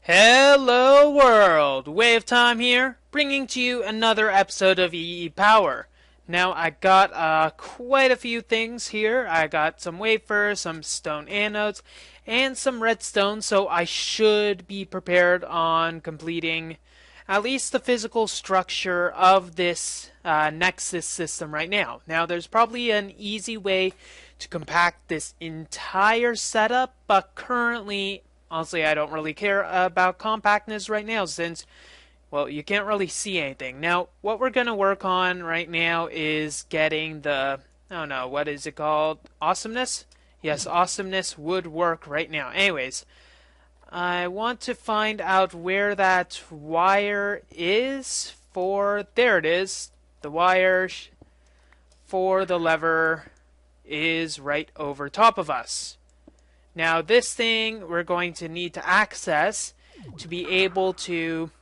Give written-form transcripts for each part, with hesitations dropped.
Hello world, Wave Time here, bringing to you another episode of EEPower. Now I got quite a few things here. I got some wafers, some stone anodes, and some redstone, so I should be prepared on completing at least the physical structure of this Nexus system right now. Now there's probably an easy way to compact this entire setup, but currently honestly, I don't really care about compactness right now since, well, you can't really see anything. Now, what we're going to work on right now is getting the, I don't know, what is it called? Awesomeness? Yes, awesomeness would work right now. Anyways, I want to find out where that wire is for, there it is. The wire for the lever is right over top of us. Now this thing we're going to need to access to be able to,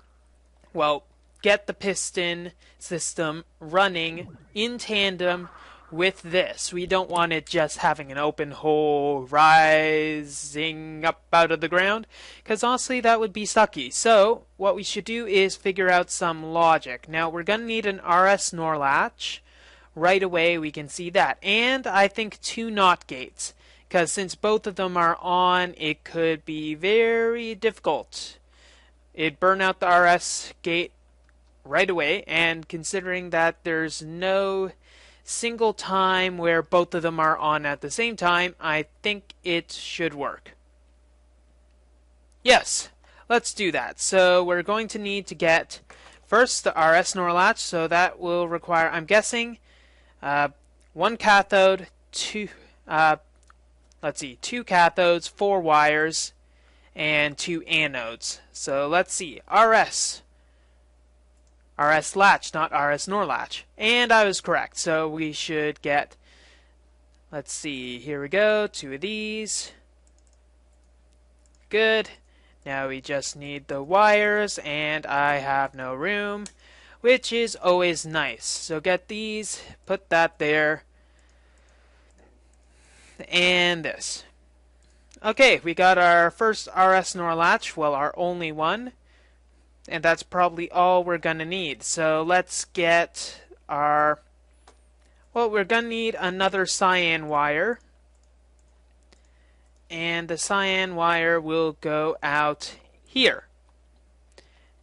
well, get the piston system running in tandem with this. We don't want it just having an open hole rising up out of the ground, because honestly that would be sucky. So what we should do is figure out some logic. Now we're going to need an RS NOR latch. Right away we can see that. And I think 2 NOT gates. Because since both of them are on, it could be very difficult. It'd burn out the RS gate right away, and considering that there's no single time where both of them are on at the same time, I think it should work. Yes, let's do that. So we're going to need to get first the RS NOR latch, so that will require, I'm guessing, 1 cathode, 2 cathodes, 4 wires, and 2 anodes. So let's see. RS latch, not RS NOR latch. And I was correct. So we should get, let's see, here we go, 2 of these. Good. Now we just need the wires, and I have no room, which is always nice. So get these, put that there. And this. Okay, we got our first RS NOR latch, well, our only one, and that's probably all we're gonna need. So let's get our, well, we're gonna need another cyan wire, and the cyan wire will go out here.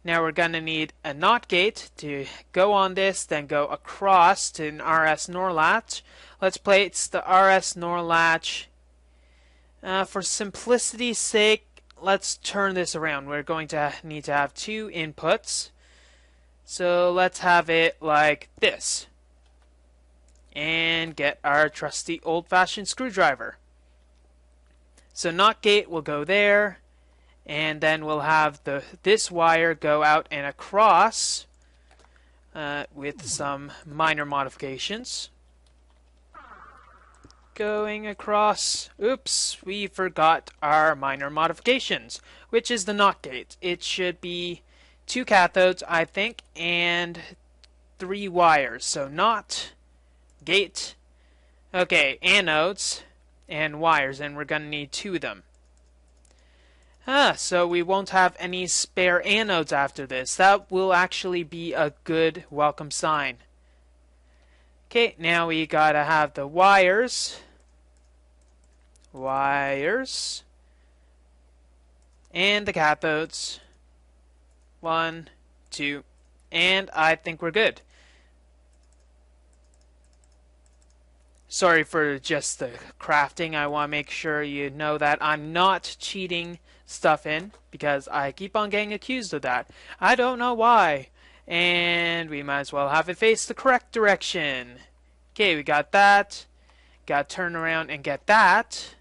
Now we're gonna need a NOT gate to go on this, then go across to an RS NOR latch. Let's place the RS NOR latch. For simplicity's sake, let's turn this around. We're going to need to have 2 inputs. So let's have it like this. And get our trusty old-fashioned screwdriver. So NOT gate will go there. And then we'll have this wire go out and across with some minor modifications. Going across. Oops, we forgot our minor modifications, which is the NOT gate. It should be 2 cathodes, I think, and 3 wires. So NOT, gate, okay, anodes, and wires, and we're going to need 2 of them. So we won't have any spare anodes after this. That will actually be a good welcome sign. Okay, now we gotta have the wires, and the cathodes. 1, 2, and I think we're good. Sorry for just the crafting. I want to make sure you know that I'm not cheating stuff in, because I keep on getting accused of that. I don't know why. And we might as well have it face the correct direction. Okay, we got that. Got to turn around and get that.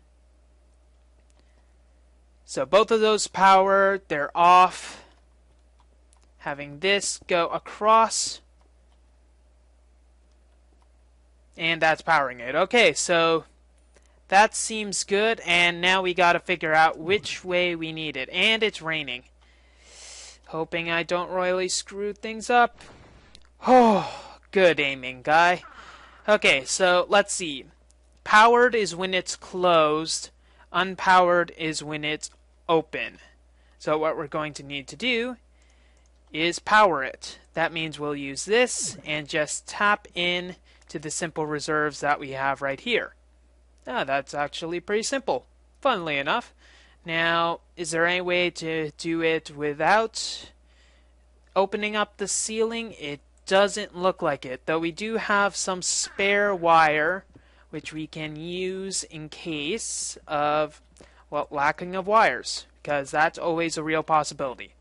So both of those power, they're off. Having this go across. And that's powering it. Okay, so that seems good, and now we gotta figure out which way we need it. And it's raining. Hoping I don't royally screw things up. Oh, good aiming, guy. Okay, so let's see. Powered is when it's closed. Unpowered is when it's open. So what we're going to need to do is power it. That means we'll use this and just tap in to the simple reserves that we have right here. Now that's actually pretty simple, funnily enough. Now, is there any way to do it without opening up the ceiling? It doesn't look like it, though we do have some spare wire which we can use in case of, well, lacking of wires, because that's always a real possibility.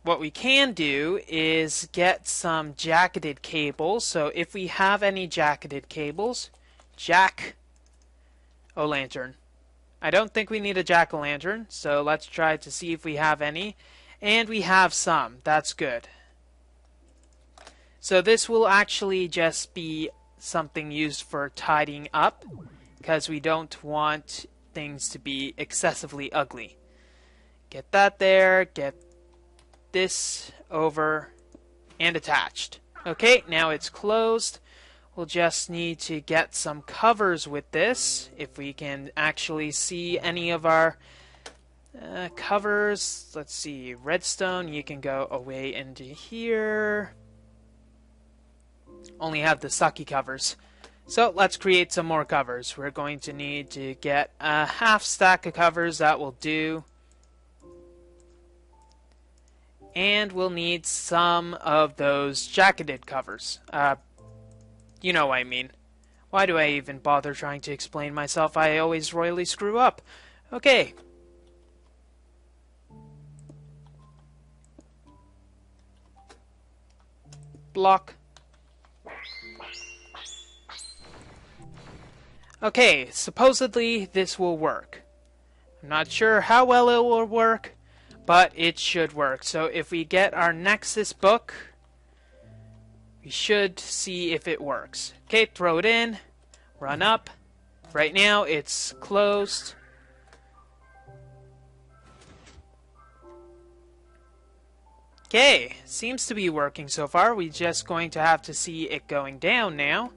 What we can do is get some jacketed cables. So if we have any jacketed cables, jack-o'-lantern. I don't think we need a jack-o'-lantern, so let's try to see if we have any. And we have some. That's good. So this will actually just be something used for tidying up, because we don't want things to be excessively ugly. Get that there, get this over and attached. Okay, now it's closed. We'll just need to get some covers with this, if we can actually see any of our covers. Let's see, redstone, you can go away into here. Only have the sucky covers. So let's create some more covers. We're going to need to get a half stack of covers. That will do. And we'll need some of those jacketed covers. You know what I mean. Why do I even bother trying to explain myself? I always royally screw up. Okay. Block. Okay, supposedly this will work. I'm not sure how well it will work, but it should work. So if we get our Nexus book, we should see if it works. Okay, throw it in, run up. Right now it's closed. Okay, seems to be working so far. We're just going to have to see it going down now.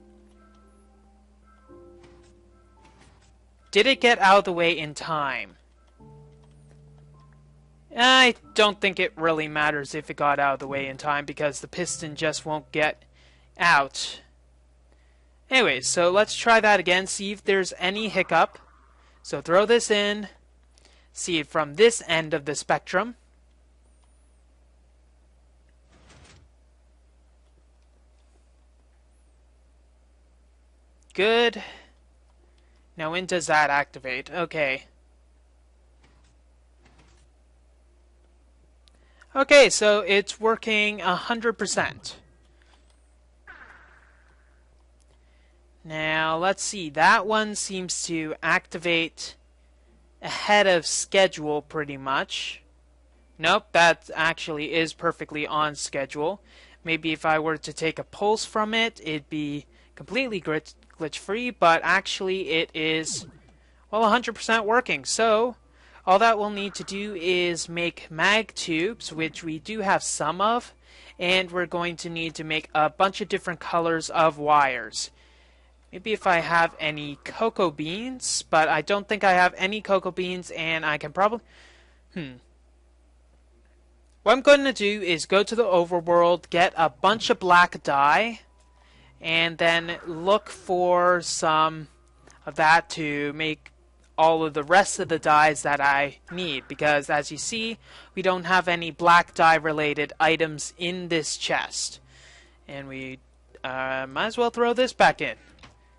Did it get out of the way in time? I don't think it really matters if it got out of the way in time, because the piston just won't get out. Anyway, so let's try that again, see if there's any hiccup. So throw this in, see it from this end of the spectrum. Good. Now when does that activate? Okay. Okay, so it's working 100%. Now let's see, that one seems to activate ahead of schedule pretty much. Nope, that actually is perfectly on schedule. Maybe if I were to take a pulse from it, it'd be completely glitch free, but actually it is, well, 100% working. So all that we'll need to do is make mag tubes, which we do have some of, and we're going to need to make a bunch of different colors of wires. Maybe if I have any cocoa beans, but I don't think I have any cocoa beans, and I can probably what I'm going to do is go to the overworld, get a bunch of black dye, and then look for some of that to make all of the rest of the dyes that I need, because as you see, we don't have any black dye related items in this chest, and we might as well throw this back in.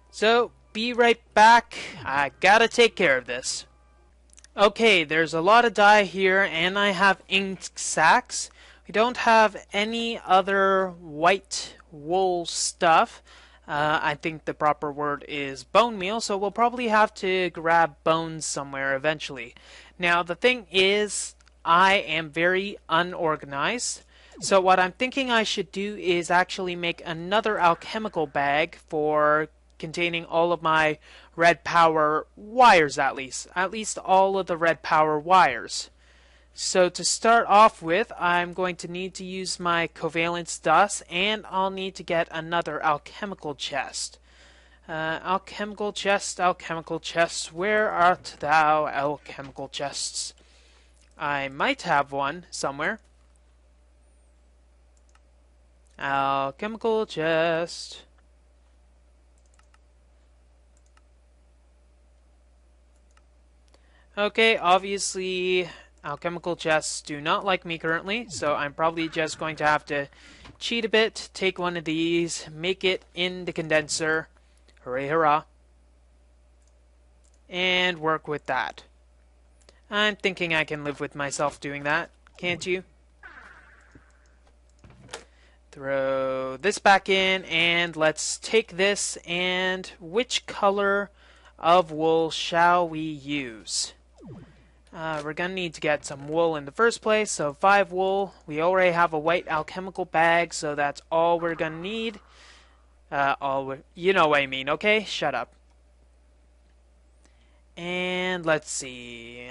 So be right back. I gotta take care of this. Okay, there's a lot of dye here, and I have ink sacks. We don't have any other white wool stuff. I think the proper word is bone meal, so we'll probably have to grab bones somewhere eventually. Now, the thing is, I am very unorganized, so what I'm thinking I should do is actually make another alchemical bag for containing all of my red power wires, at least all of the red power wires. So to start off with, I'm going to need to use my covalence dust, and I'll need to get another alchemical chest. Alchemical chest, alchemical chest, where art thou, alchemical chests? I might have one somewhere. Alchemical chest. Okay, obviously alchemical chests do not like me currently, so I'm probably just going to have to cheat a bit, take one of these, make it in the condenser, hooray hurrah, and work with that. I'm thinking I can live with myself doing that, can't you? Throw this back in, and let's take this, and which color of wool shall we use? We're going to need to get some wool in the first place, so 5 wool. We already have a white alchemical bag, so that's all we're going to need. You know what I mean, okay? Shut up. And let's see,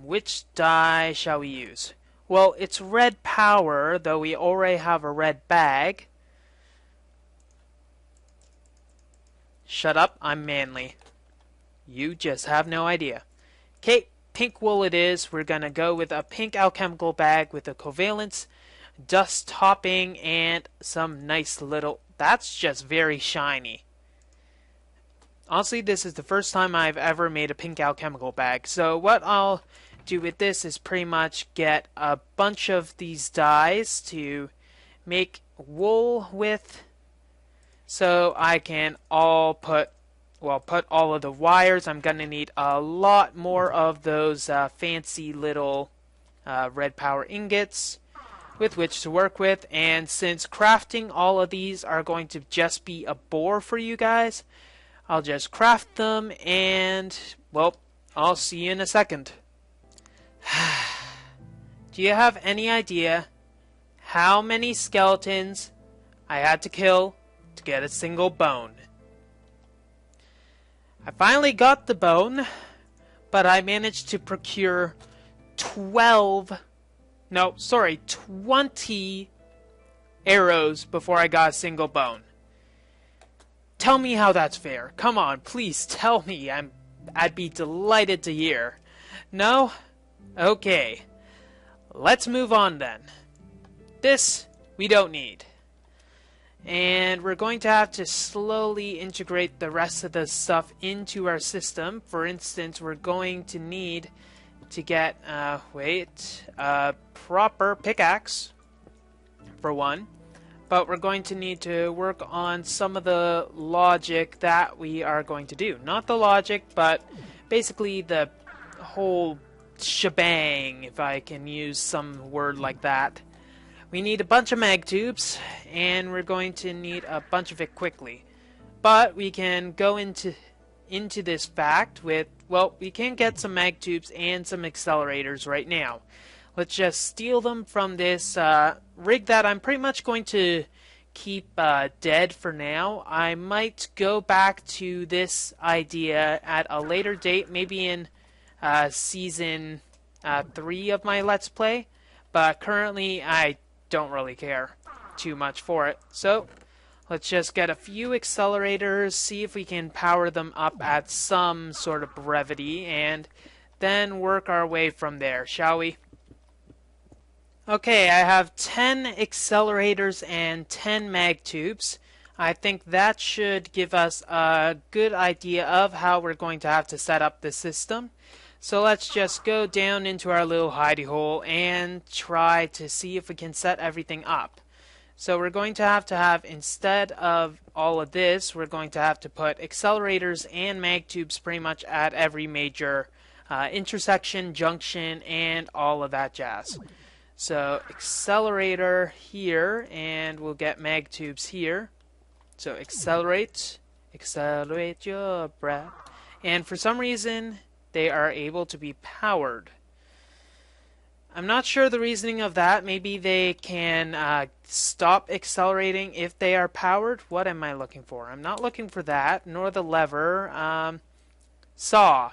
which dye shall we use? Well, it's red power, though we already have a red bag. Shut up, I'm manly. You just have no idea. Okay. Pink wool it is. We're going to go with a pink alchemical bag with a covalence, dust topping, and some nice little... That's just very shiny. Honestly, this is the first time I've ever made a pink alchemical bag. So what I'll do with this is pretty much get a bunch of these dyes to make wool with, so I can all put all of the wires. I'm going to need a lot more of those fancy little red power ingots with which to work with. And since crafting all of these are going to just be a bore for you guys, I'll just craft them and, well, I'll see you in a second. Do you have any idea how many skeletons I had to kill to get a single bone? I finally got the bone, but I managed to procure 20 arrows before I got a single bone. Tell me how that's fair. Come on, please tell me. I'd be delighted to hear. No? Okay. Let's move on then. This we don't need. And we're going to have to slowly integrate the rest of the stuff into our system. For instance, we're going to need to get, a proper pickaxe, for one. But we're going to need to work on some of the logic that we are going to do. Not the logic, but basically the whole shebang, if I can use some word like that. We need a bunch of mag tubes, and we're going to need a bunch of it quickly. But we can go into this fact with, well, we can get some mag tubes and some accelerators right now. Let's just steal them from this rig that I'm pretty much going to keep dead for now. I might go back to this idea at a later date, maybe in Season 3 of my Let's Play. But currently, I don't really care too much for it. So let's just get a few accelerators, see if we can power them up at some sort of brevity, and then work our way from there, shall we? Okay, I have 10 accelerators and 10 mag tubes. I think that should give us a good idea of how we're going to have to set up the system. So let's just go down into our little hidey hole and try to see if we can set everything up. So we're going to have, instead of all of this, we're going to have to put accelerators and mag tubes pretty much at every major intersection, junction, and all of that jazz. So accelerator here, and we'll get mag tubes here. So accelerate your breath. And for some reason, they are able to be powered. I'm not sure the reasoning of that. Maybe they can stop accelerating if they are powered. What am I looking for? I'm not looking for that, nor the lever. Saw.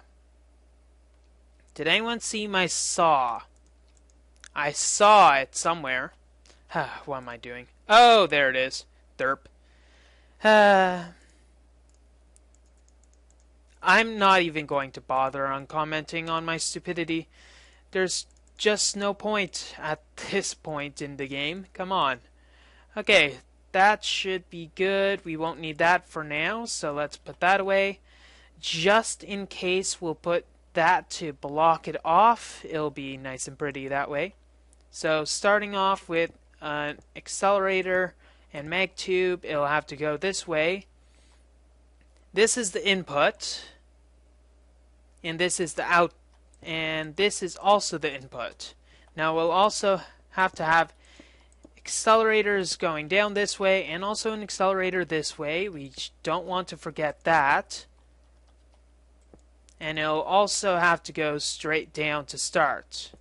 Did anyone see my saw? I saw it somewhere. What am I doing? Oh, there it is. Derp. I'm not even going to bother on commenting on my stupidity. There's just no point at this point in the game. Come on. Okay, that should be good. We won't need that for now, so let's put that away. Just in case, we'll put that to block it off. It'll be nice and pretty that way. So starting off with an accelerator and mag tube, it'll have to go this way. This is the input, and this is the out, and this is also the input. Now we'll also have to have accelerators going down this way and also an accelerator this way. We don't want to forget that. And it'll also have to go straight down to start.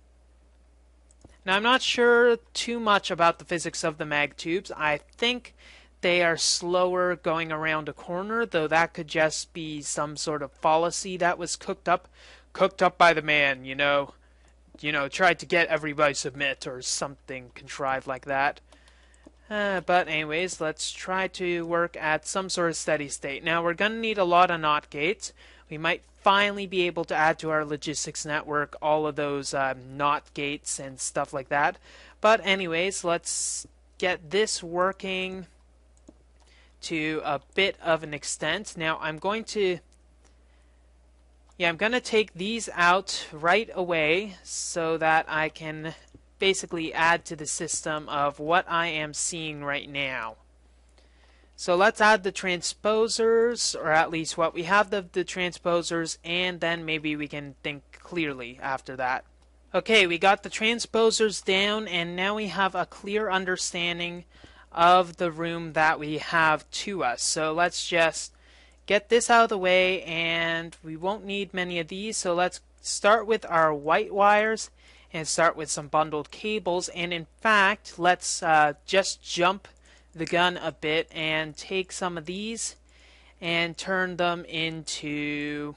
Now I'm not sure too much about the physics of the mag tubes. I think they are slower going around a corner, though that could just be some sort of fallacy that was cooked up by the man, tried to get everybody to submit or something contrived like that. But anyways, let's try to work at some sort of steady state. Now we're going to need a lot of NOT gates. We might finally be able to add to our logistics network all of those NOT gates and stuff like that. But anyways, let's get this working to a bit of an extent. Now I'm going to take these out right away so that I can basically add to the system of what I am seeing right now. So let's add the transposers, or at least what we have the transposers, and then maybe we can think clearly after that. Okay, we got the transposers down, and now we have a clear understanding of the room that we have to us. So let's just get this out of the way, and we won't need many of these. So let's start with our white wires and start with some bundled cables. And in fact, let's just jump the gun a bit and take some of these and turn them into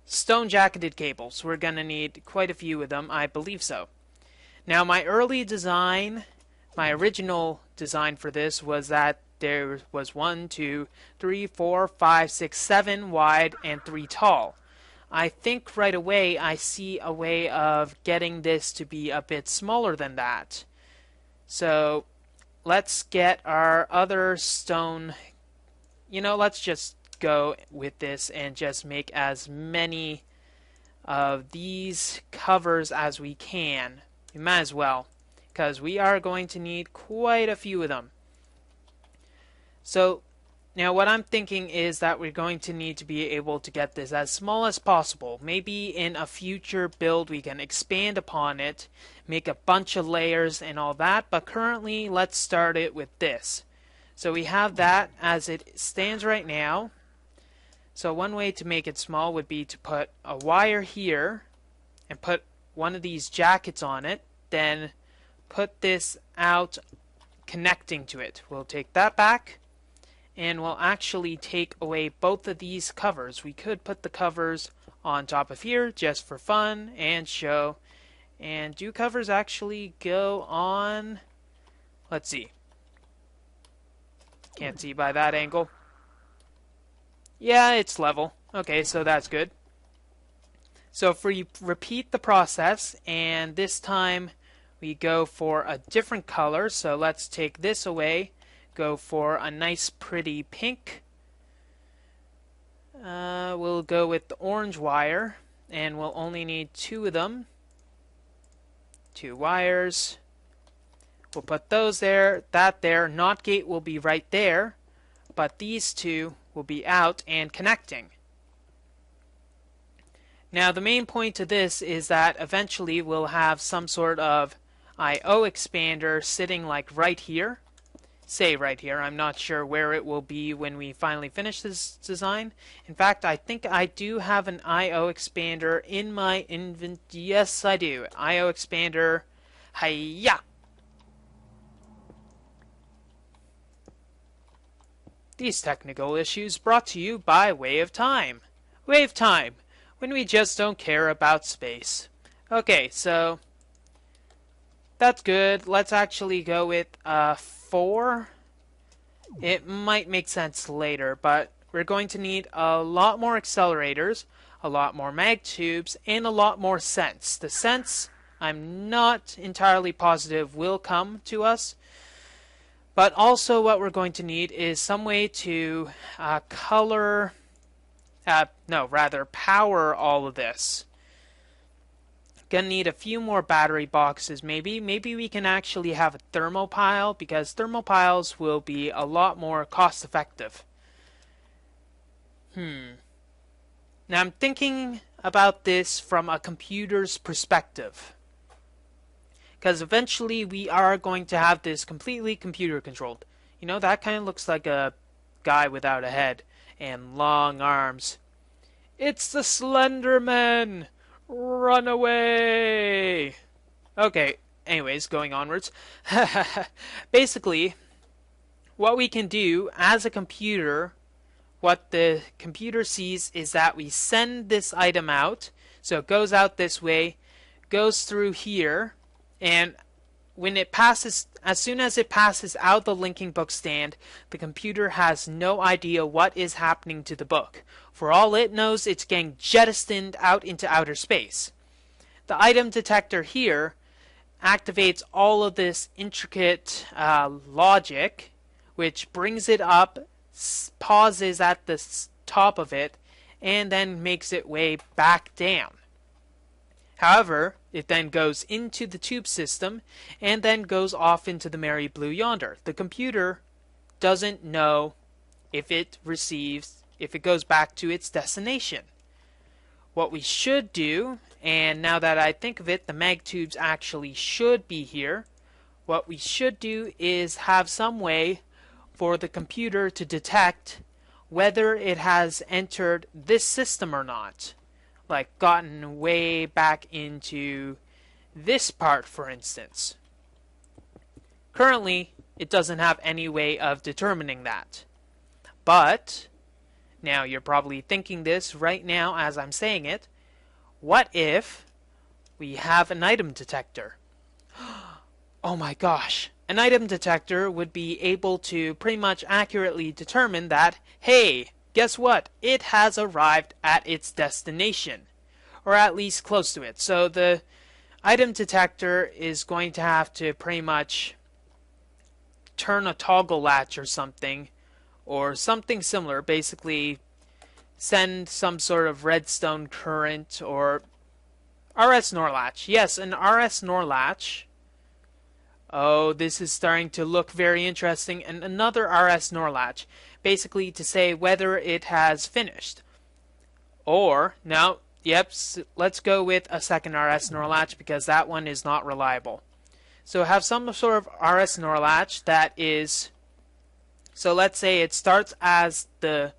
stone jacketed cables. We're going to need quite a few of them, I believe so. Now my original design for this was that there was 1, 2, 3, 4, 5, 6, 7 wide and 3 tall. I think right away I see a way of getting this to be a bit smaller than that. So let's get our other stone, let's just go with this and just make as many of these covers as we can. We might as well, because we are going to need quite a few of them. So now what I'm thinking is that we're going to need to be able to get this as small as possible. Maybe in a future build we can expand upon it, make a bunch of layers and all that, but currently let's start it with this. So we have that as it stands right now. So one way to make it small would be to put a wire here and put one of these jackets on it, then put this out connecting to it. We'll take that back, and we'll actually take away both of these covers. We could put the covers on top of here just for fun and show. And do covers actually go on? Let's see. Can't see by that angle. Yeah, it's level. Okay, so that's good. So if we repeat the process, and this time we go for a different color. So let's take this away. Go for a nice pretty pink. We'll go with the orange wire, and we'll only need 2 of them. 2 wires. We'll put those there, that there. NOT gate will be right there, but these 2 will be out and connecting. Now the main point to this is that eventually we'll have some sort of I/O expander sitting like right here. Say right here. I'm not sure where it will be when we finally finish this design. In fact, I think I do have an I/O expander in my inventory. Yes, I do. I/O expander. Hiya! These technical issues brought to you by Wave Time. Wave Time, when we just don't care about space. Okay, so that's good. Let's actually go with 4. It might make sense later, but we're going to need a lot more accelerators, a lot more mag tubes, and a lot more sense. The sense, I'm not entirely positive will come to us, but also what we're going to need is some way to power all of this. Gonna need a few more battery boxes maybe. Maybe we can actually have a thermopile, because thermopiles will be a lot more cost effective. Now I'm thinking about this from a computer's perspective, because eventually we are going to have this completely computer controlled. You know, that kind of looks like a guy without a head and long arms. It's the Slender Man! Run away! Okay, anyways, going onwards. Basically, what we can do as a computer, what the computer sees is that we send this item out, so it goes out this way, goes through here, and when it passes, as soon as it passes out the linking book stand, the computer has no idea what is happening to the book. For all it knows, it's getting jettisoned out into outer space. The item detector here activates all of this intricate logic, which brings it up, pauses at the top of it, and then makes its way back down. However, it then goes into the tube system and then goes off into the merry blue yonder. The computer doesn't know if it goes back to its destination. What we should do, and now that I think of it, the mag tubes actually should be here. What we should do is have some way for the computer to detect whether it has entered this system or not. Like gotten way back into this part, for instance. Currently, it doesn't have any way of determining that. But, now you're probably thinking this right now as I'm saying it, what if we have an item detector? Oh my gosh! An item detector would be able to pretty much accurately determine that, hey, guess what? It has arrived at its destination, or at least close to it. So the item detector is going to have to pretty much turn a toggle latch or something similar, basically send some sort of redstone current or RS NOR latch. Yes, an RS NOR latch. Oh, this is starting to look very interesting. And another RS NOR latch, basically to say whether it has finished. Or, no, yep, let's go with a second RS NOR latch because that one is not reliable. So have some sort of RS NOR latch that is, so let's say it starts as the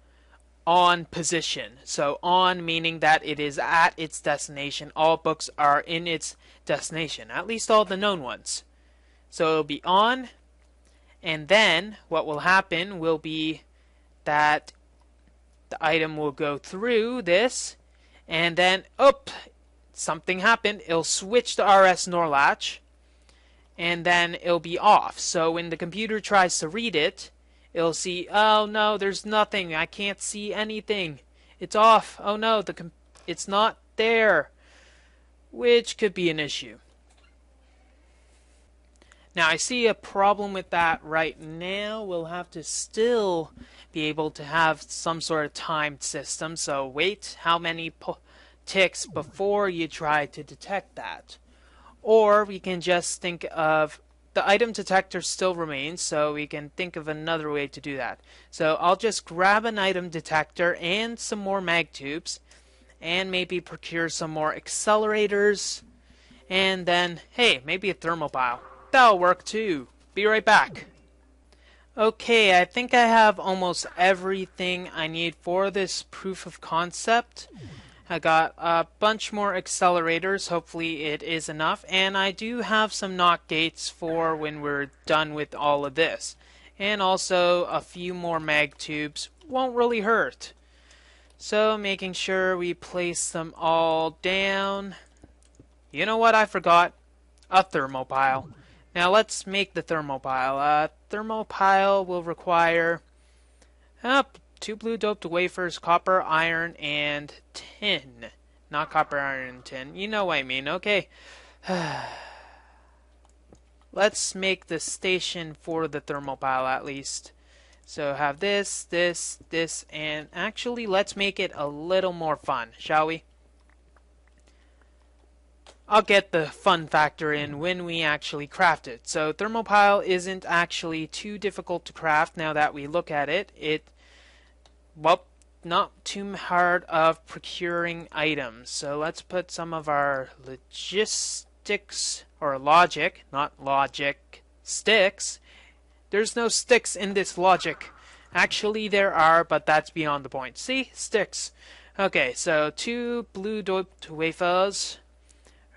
on position. So on meaning that it is at its destination. All books are in its destination, at least all the known ones. So it'll be on, and then what will happen will be that the item will go through this, and then, something happened. It'll switch to RS NOR latch, and then it'll be off. So when the computer tries to read it, it'll see, oh no, there's nothing. I can't see anything. It's off. Oh no, it's not there, which could be an issue. Now, I see a problem with that right now. We'll have to still be able to have some sort of timed system. So wait how many ticks before you try to detect that. Or we can just think of the item detector still remains, so we can think of another way to do that. So I'll just grab an item detector and some more mag tubes, and maybe procure some more accelerators, and then, hey, maybe a thermopile. That'll work too. Be right back. Okay, I think I have almost everything I need for this proof of concept. I got a bunch more accelerators, hopefully it is enough, and I do have some NOT gates for when we're done with all of this. And also a few more mag tubes won't really hurt. So making sure we place them all down. You know what I forgot? A thermopile. Now let's make the thermopile. Thermopile will require 2 blue doped wafers, copper, iron, and tin. Not copper, iron, and tin. You know what I mean. Okay. Let's make the station for the thermopile at least. So have this, this, this, and actually let's make it a little more fun, shall we? I'll get the fun factor in when we actually craft it. So Thermopile isn't actually too difficult to craft now that we look at it. Well, not too hard of procuring items. So let's put some of our logistics, or logic, not logic, sticks. There's no sticks in this logic. Actually there are, but that's beyond the point. See? Sticks. Okay, so 2 blue doped wafers.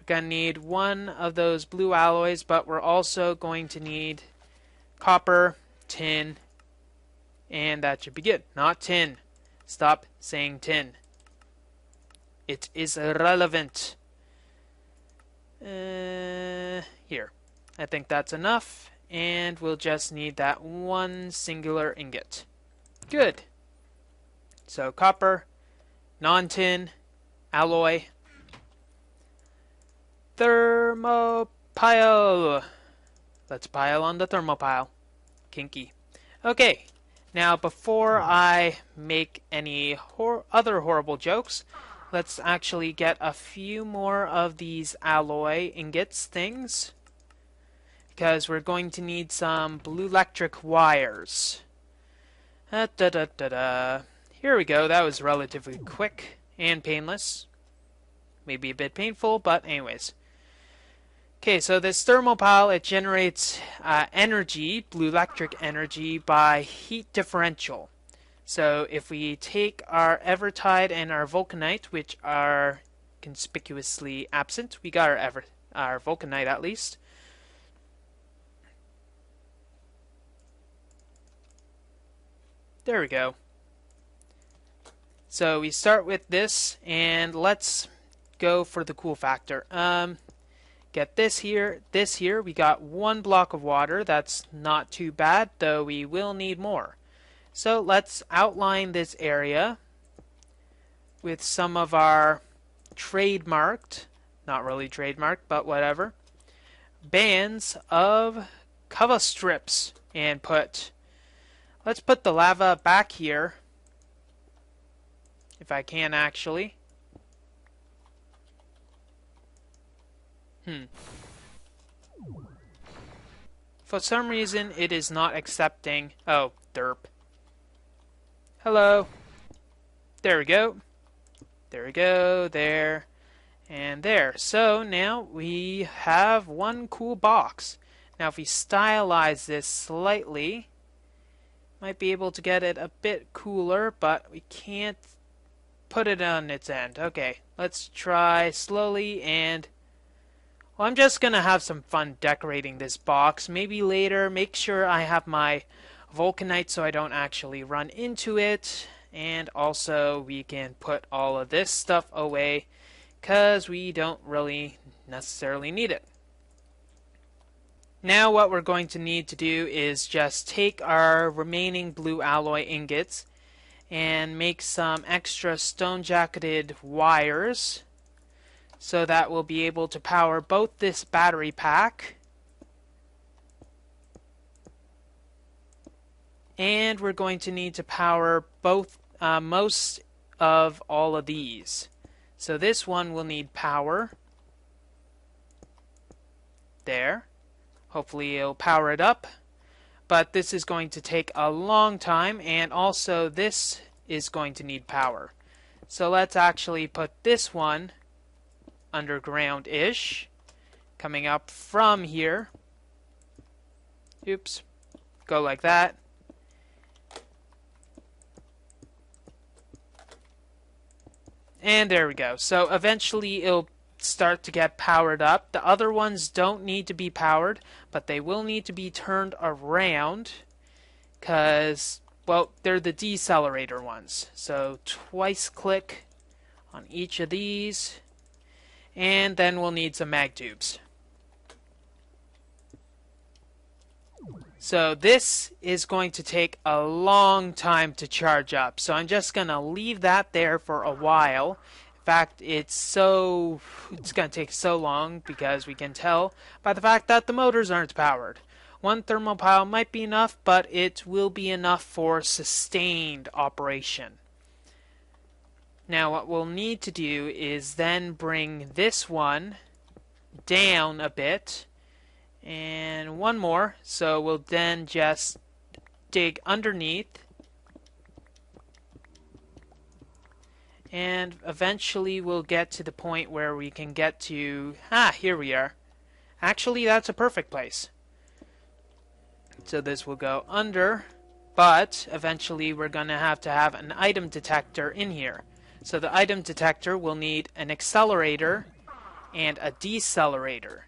Gonna need 1 of those blue alloys, but we're also going to need copper, tin, and that should be good. Not tin. Stop saying tin. It is irrelevant. Here. I think that's enough, and we'll just need that 1 singular ingot. Good. So copper, non-tin, alloy, Thermopile. Let's pile on the thermopile. Kinky. Okay. Now, before I make any other horrible jokes, let's actually get a few more of these alloy ingots things. Because we're going to need some blue electric wires. Here we go. That was relatively quick and painless. Maybe a bit painful, but anyways. Okay, so this thermopile, it generates energy, blue electric energy, by heat differential. So if we take our Evertide and our Vulcanite, which are conspicuously absent, we got our Vulcanite at least. There we go. So we start with this, and let's go for the cool factor. Get this here, we got 1 block of water. That's not too bad, though we will need more. So let's outline this area with some of our trademarked, not really trademarked, but whatever, bands of cover strips, and let's put the lava back here, if I can actually. For some reason, it is not accepting. Oh, derp. Hello. There we go. There we go. There. And there. So now we have 1 cool box. Now if we stylize this slightly, might be able to get it a bit cooler, but we can't put it on its end. Okay, let's try slowly and... Well, I'm just going to have some fun decorating this box. Maybe later, make sure I have my Vulcanite so I don't actually run into it. And also, we can put all of this stuff away because we don't really necessarily need it. Now what we're going to need to do is just take our remaining blue alloy ingots and make some extra stone-jacketed wires, so that we'll be able to power both this battery pack and we're going to need to power both most of all of these. So this one will need power. There. Hopefully it'll power it up. But this is going to take a long time, and also this is going to need power. So let's actually put this one underground-ish, coming up from here. Oops. Go like that. And there we go. So eventually it'll start to get powered up. The other ones don't need to be powered, but they will need to be turned around because, well, they're the decelerator ones. So twice click on each of these, and then we'll need some mag tubes. So this is going to take a long time to charge up. So I'm just going to leave that there for a while. In fact, it's going to take so long because we can tell by the fact that the motors aren't powered. One thermopile might be enough, but it will be enough for sustained operation. Now what we'll need to do is then bring this one down a bit. And one more, so we'll then just dig underneath, and eventually we'll get to the point where we can get to, here we are. Actually, that's a perfect place. So this will go under, but eventually we're going to have an item detector in here. So the item detector will need an accelerator and a decelerator.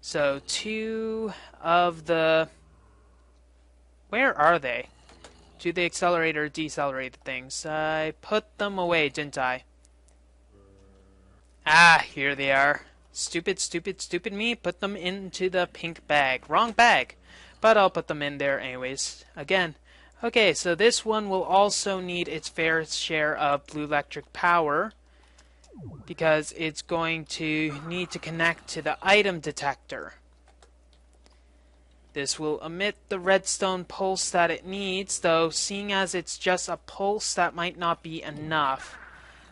So two of the... Where are they? Do the accelerator decelerate things? I put them away, didn't I? Here they are. Stupid, stupid, stupid me. Put them into the pink bag. Wrong bag. But I'll put them in there anyways. Again. Okay, so this one will also need its fair share of blue electric power, because it's going to need to connect to the item detector. This will emit the redstone pulse that it needs, though seeing as it's just a pulse, that might not be enough.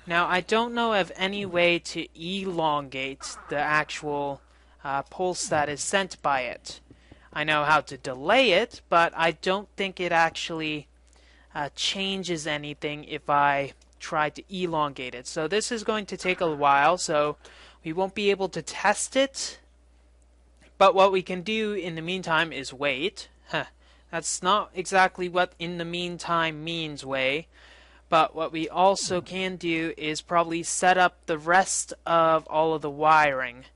Now, I don't know of any way to elongate the actual pulse that is sent by it. I know how to delay it, but I don't think it actually changes anything if I try to elongate it. So this is going to take a while, so we won't be able to test it. But what we can do in the meantime is wait. That's not exactly what in the meantime means, way. But what we also can do is probably set up the rest of all of the wiring.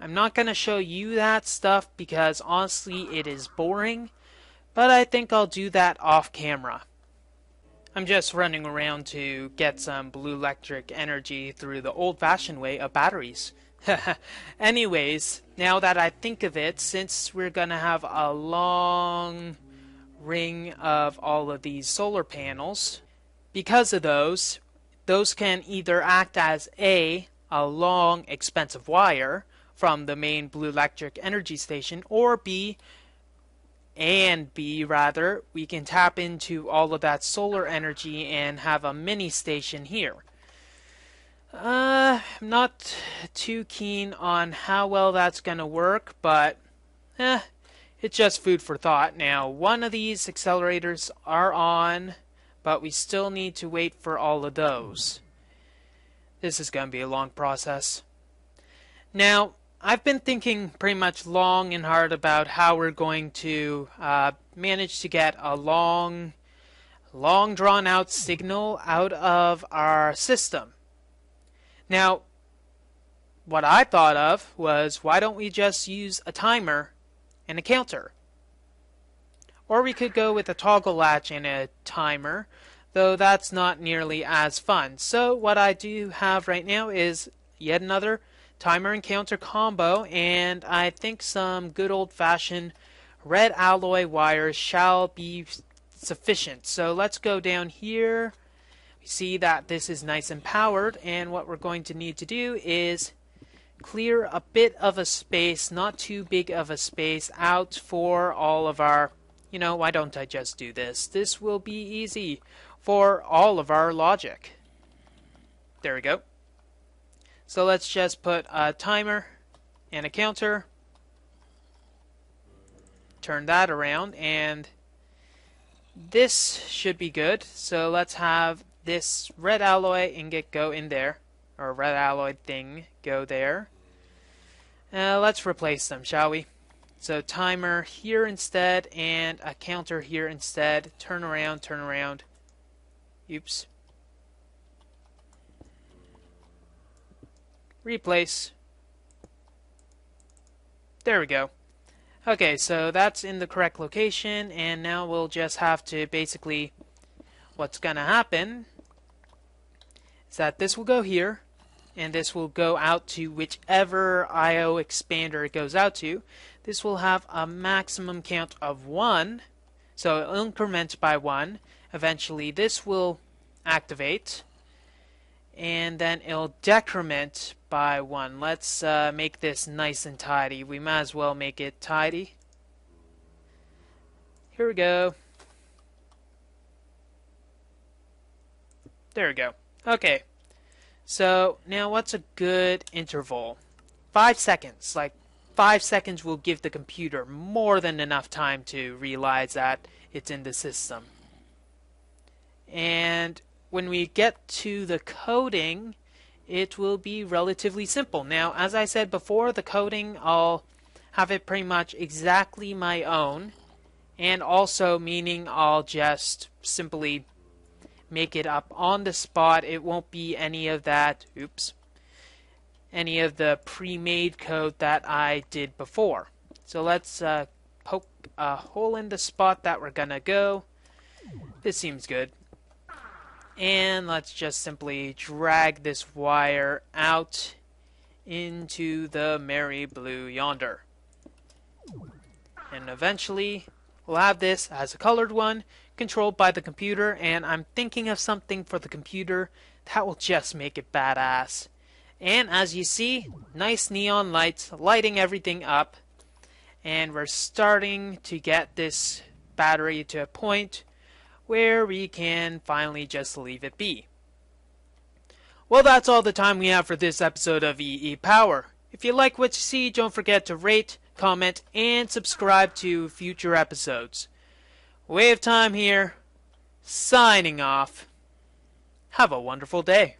I'm not going to show you that stuff because honestly it is boring. But I think I'll do that off camera. I'm just running around to get some blue electric energy through the old-fashioned way of batteries. Anyways, now that I think of it, since we're gonna have a long ring of all of these solar panels, because of those can either act as a long expensive wire from the main blue electric energy station, or B, we can tap into all of that solar energy and have a mini station here. I'm not too keen on how well that's going to work, but it's just food for thought. Now, one of these accelerators are on, but we still need to wait for all of those. This is going to be a long process. Now, I've been thinking pretty much long and hard about how we're going to manage to get a long drawn out signal out of our system. Now, what I thought of was, why don't we just use a timer and a counter? Or we could go with a toggle latch and a timer, though that's not nearly as fun. So what I do have right now is yet another timer and counter combo, and I think some good old-fashioned red alloy wires shall be sufficient. So let's go down here. We see that this is nice and powered, and what we're going to need to do is clear a bit of a space, not too big of a space, out for all of our, why don't I just do this? This will be easy for all of our logic. There we go. So let's just put a timer and a counter, turn that around, and this should be good. So let's have this red alloy ingot go in there, or red alloy thing go there. Let's replace them, shall we? So timer here instead, and a counter here instead. Turn around, turn around. Oops. Replace. There we go. Okay, so that's in the correct location, and now we'll just have to basically, what's gonna happen is that this will go here, and this will go out to whichever I/O expander it goes out to. this will have a maximum count of 1, so it'll increment by 1. Eventually this will activate, and then it'll decrement by 1. Let's make this nice and tidy. We might as well make it tidy. Here we go. There we go. Okay. So now what's a good interval? 5 seconds. Like 5 seconds will give the computer more than enough time to realize that it's in the system. And when we get to the coding, it will be relatively simple. Now, as I said before, the coding, I'll have it pretty much exactly my own, and also meaning I'll just simply make it up on the spot. It won't be any of that, any of the pre-made code that I did before. So let's poke a hole in the spot that we're gonna go. This seems good. And let's just simply drag this wire out into the merry blue yonder. And eventually we'll have this as a colored one, controlled by the computer, and I'm thinking of something for the computer that will just make it badass. And as you see, nice neon lights lighting everything up, and we're starting to get this battery to a point where we can finally just leave it be. Well, that's all the time we have for this episode of EEPower. If you like what you see, don't forget to rate, comment, and subscribe to future episodes. Wave Time here, signing off. Have a wonderful day.